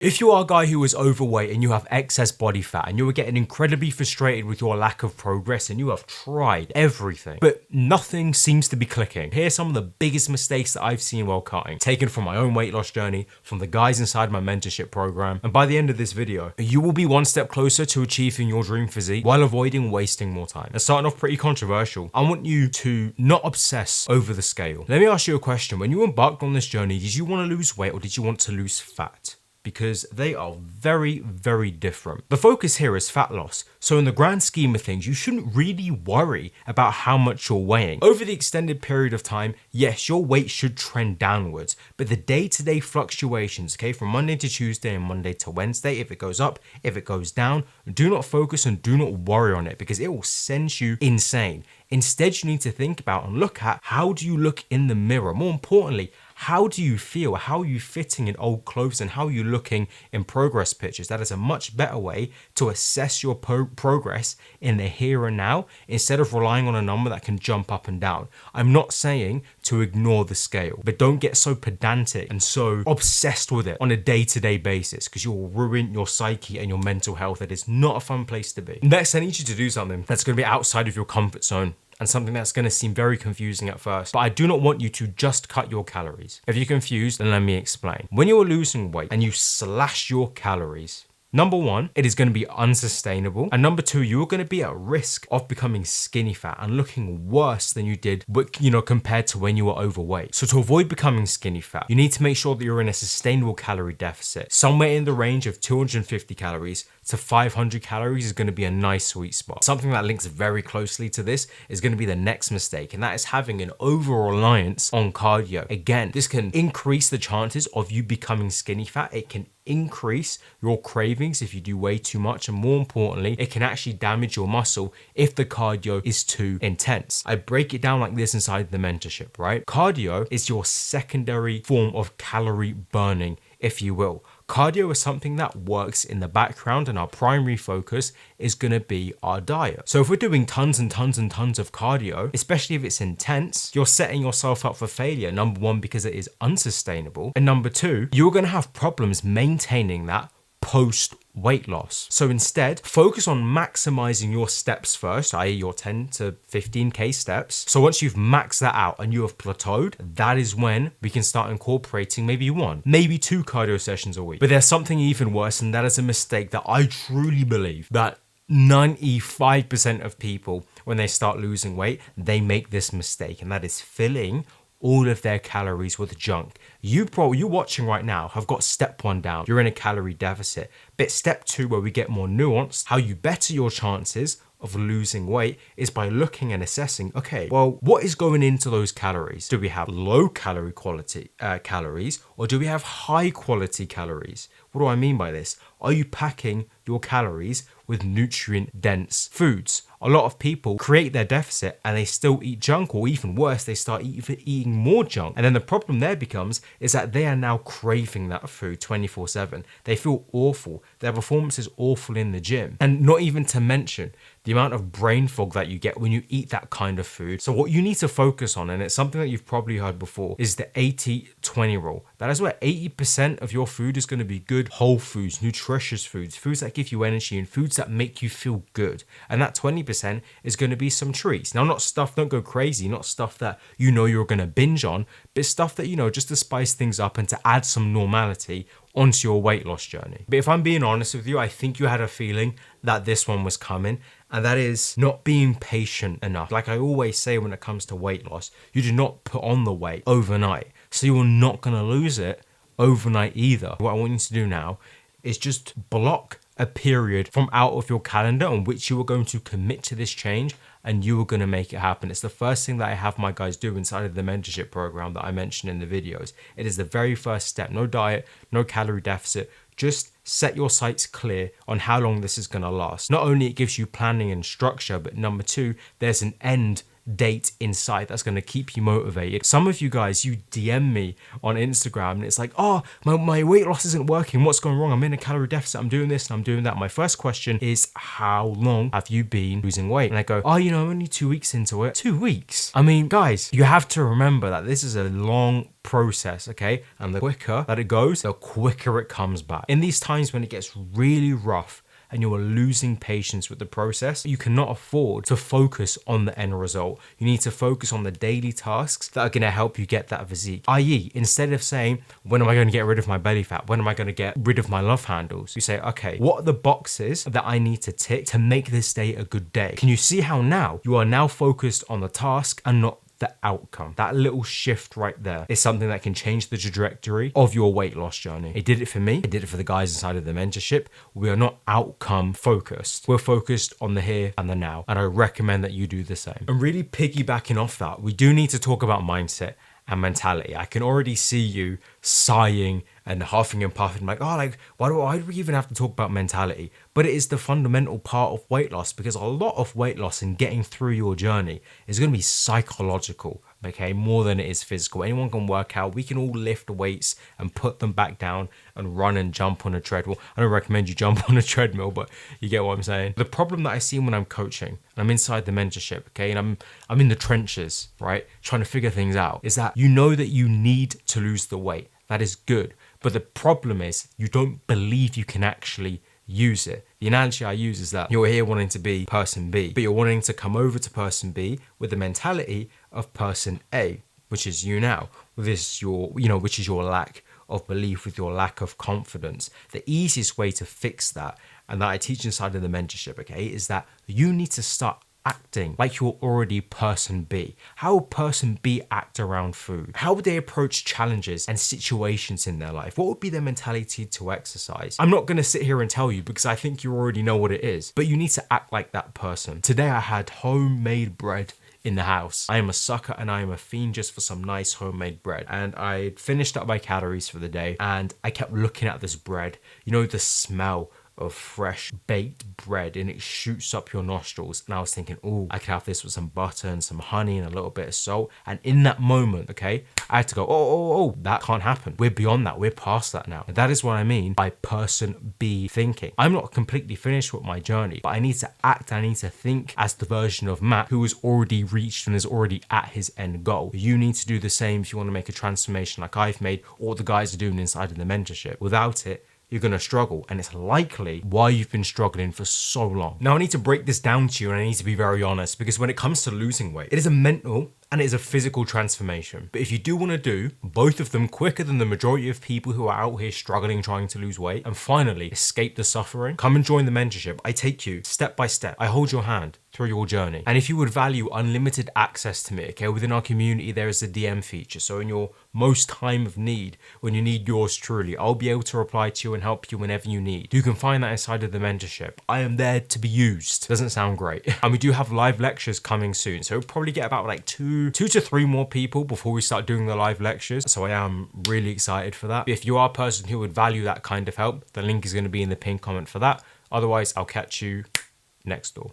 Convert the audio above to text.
If you are a guy who is overweight and you have excess body fat and you are getting incredibly frustrated with your lack of progress and you have tried everything, but nothing seems to be clicking, here's some of the biggest mistakes that I've seen while cutting, taken from my own weight loss journey, from the guys inside my mentorship program. And by the end of this video, you will be one step closer to achieving your dream physique while avoiding wasting more time. And starting off pretty controversial, I want you to not obsess over the scale. Let me ask you a question. When you embarked on this journey, did you want to lose weight or did you want to lose fat? Because they are very, very different. The focus here is fat loss. So in the grand scheme of things, you shouldn't really worry about how much you're weighing. Over the extended period of time, yes, your weight should trend downwards, but the day-to-day fluctuations, okay, from Monday to Tuesday and Monday to Wednesday, if it goes up, if it goes down, do not focus and do not worry on it because it will send you insane. Instead, you need to think about and look at how do you look in the mirror? More importantly, how do you feel? How are you fitting in old clothes and how are you looking in progress pictures? That is a much better way to assess your progress in the here and now instead of relying on a number that can jump up and down. I'm not saying to ignore the scale, but don't get so pedantic and so obsessed with it on a day-to-day basis because you'll ruin your psyche and your mental health. It is not a fun place to be. Next, I need you to do something that's going to be outside of your comfort zone and something that's going to seem very confusing at first, but I do not want you to just cut your calories. If you're confused, then let me explain. When you're losing weight and you slash your calories, number one, it is going to be unsustainable. And number two, you're going to be at risk of becoming skinny fat and looking worse than you did, compared to when you were overweight. So to avoid becoming skinny fat, you need to make sure that you're in a sustainable calorie deficit. Somewhere in the range of 250 calories to 500 calories is going to be a nice sweet spot. Something that links very closely to this is going to be the next mistake, and that is having an over-reliance on cardio. Again, this can increase the chances of you becoming skinny fat. It can increase your cravings if you do way too much, and more importantly, it can actually damage your muscle if the cardio is too intense. I break it down like this inside the mentorship, right? Cardio is your secondary form of calorie burning, if you will. Cardio is something that works in the background and our primary focus is going to be our diet. So if we're doing tons and tons and tons of cardio, especially if it's intense, you're setting yourself up for failure. Number one, because it is unsustainable. And number two, you're going to have problems maintaining that post weight loss. So instead, focus on maximizing your steps first, i.e. your 10 to 15K steps. So once you've maxed that out and you have plateaued, that is when we can start incorporating maybe one, maybe two cardio sessions a week. But there's something even worse, and that is a mistake that I truly believe that 95% of people, when they start losing weight, they make this mistake, and that is filling all of their calories with junk. You watching right now have got step one down. You're in a calorie deficit. But step two, where we get more nuanced, how you better your chances of losing weight is by looking and assessing, okay, well, what is going into those calories? Do we have low calorie quality calories, or do we have high quality calories? What do I mean by this? Are you packing your calories with nutrient dense foods? A lot of people create their deficit and they still eat junk, or even worse, they start eating more junk. And then the problem there becomes is that they are now craving that food 24/7. They feel awful. Their performance is awful in the gym. And not even to mention the amount of brain fog that you get when you eat that kind of food. So what you need to focus on, and it's something that you've probably heard before, is the 80-20 rule. That is where 80% of your food is going to be good, whole foods, nutritious foods, foods that give you energy and foods that make you feel good. And that 20% is going to be some treats. Now, not stuff, don't go crazy, not stuff that you know you're going to binge on, but stuff that, just to spice things up and to add some normality onto your weight loss journey. But if I'm being honest with you, I think you had a feeling that this one was coming, and that is not being patient enough. Like I always say when it comes to weight loss, you do not put on the weight overnight. So you're not going to lose it overnight either. What I want you to do now is just block a period from out of your calendar on which you are going to commit to this change and you are going to make it happen. It's the first thing that I have my guys do inside of the mentorship program that I mentioned in the videos. It is the very first step. No diet, no calorie deficit. Just set your sights clear on how long this is going to last. Not only it gives you planning and structure, but number two, there's an end date in sight that's going to keep you motivated. Some of you guys, you DM me on Instagram and it's like, oh, my weight loss isn't working. What's going wrong? I'm in a calorie deficit. I'm doing this and I'm doing that. My first question is, how long have you been losing weight? And I go, oh, I'm only 2 weeks into it. 2 weeks? I mean, guys, you have to remember that this is a long process, okay? And the quicker that it goes, the quicker it comes back. In these times when it gets really rough and you are losing patience with the process, you cannot afford to focus on the end result. You need to focus on the daily tasks that are going to help you get that physique. I.e., instead of saying, when am I going to get rid of my belly fat? When am I going to get rid of my love handles? You say, okay, what are the boxes that I need to tick to make this day a good day? Can you see how now you are now focused on the task and not the outcome? That little shift right there is something that can change the trajectory of your weight loss journey. It did it for me. It did it for the guys inside of the mentorship. We are not outcome focused. We're focused on the here and the now. And I recommend that you do the same. And really piggybacking off that, we do need to talk about mindset and mentality. I can already see you sighing and huffing and puffing like, oh, like, why do we even have to talk about mentality? But it is the fundamental part of weight loss, because a lot of weight loss and getting through your journey is going to be psychological, okay, more than it is physical. Anyone can work out. We can all lift weights and put them back down and run and jump on a treadmill. I don't recommend you jump on a treadmill, but you get what I'm saying. The problem that I see when I'm coaching and I'm inside the mentorship, okay, and I'm in the trenches, right, trying to figure things out, is that you know that you need to lose the weight. That is good. But the problem is you don't believe you can actually use it. The analogy I use is that you're here wanting to be person B, but you're wanting to come over to person B with the mentality of person A, which is you now, which is your lack of belief, with your lack of confidence. The easiest way to fix that, and that I teach inside of the mentorship, okay, is that you need to start acting like you're already person B. How would person B act around food? How would they approach challenges and situations in their life? What would be their mentality to exercise? I'm not going to sit here and tell you, because I think you already know what it is, but you need to act like that person. Today I had homemade bread in the house. I am a sucker and I am a fiend just for some nice homemade bread. And I finished up my calories for the day and I kept looking at this bread. You know, the smell of fresh baked bread, and it shoots up your nostrils. And I was thinking, oh, I could have this with some butter and some honey and a little bit of salt. And in that moment, okay, I had to go, oh, that can't happen. We're beyond that. We're past that now. And that is what I mean by person B thinking. I'm not completely finished with my journey, but I need to act, I need to think as the version of Matt who has already reached and is already at his end goal. You need to do the same if you want to make a transformation like I've made, or what the guys are doing inside of the mentorship. Without it, you're going to struggle, and it's likely why you've been struggling for so long. Now, I need to break this down to you, and I need to be very honest, because when it comes to losing weight, it is a mental and it is a physical transformation. But if you do want to do both of them quicker than the majority of people who are out here struggling trying to lose weight, and finally escape the suffering, come and join the mentorship. I take you step by step. I hold your hand through your journey. And if you would value unlimited access to me, okay, within our community there is a DM feature. So in your most time of need, when you need yours truly, I'll be able to reply to you and help you whenever you need. You can find that inside of the mentorship. I am there to be used. Doesn't sound great. And we do have live lectures coming soon. So we'll probably get about like two to three more people before we start doing the live lectures. So I am really excited for that. If you are a person who would value that kind of help, the link is going to be in the pinned comment for that. Otherwise, I'll catch you next door.